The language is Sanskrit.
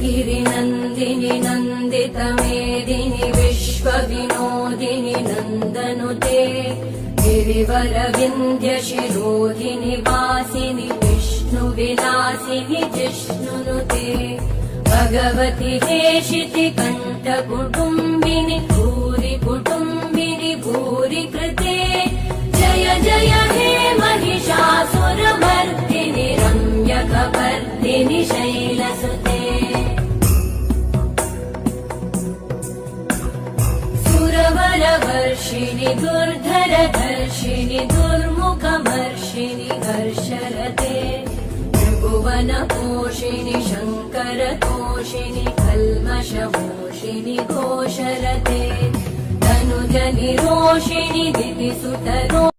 गिरिनन्दिनि नन्दितमेदिनि विश्वविनोदिनि नन्दनुते गिरिवरविन्ध्यशिरोधिनि वासिनि विष्णुविलासिनि जिष्णुनुते भगवति हेशिति कण्ठकुटुम्बिनि भूरि कुटुम्बिनि भूरि कृते जय जय हे महिषासुरमर्दिनि रम्यकपर्दिनि शैलसुते सुरवरवर्षिणि दुर्धरधर्षिणि दुर्मुखमर्षिणि हर्षरते त्रिभुवनपोषिणि शङ्करतोषिणि कल्मषमोषिणि घोषरते तनुजनिरोषिणि दितिसुतरो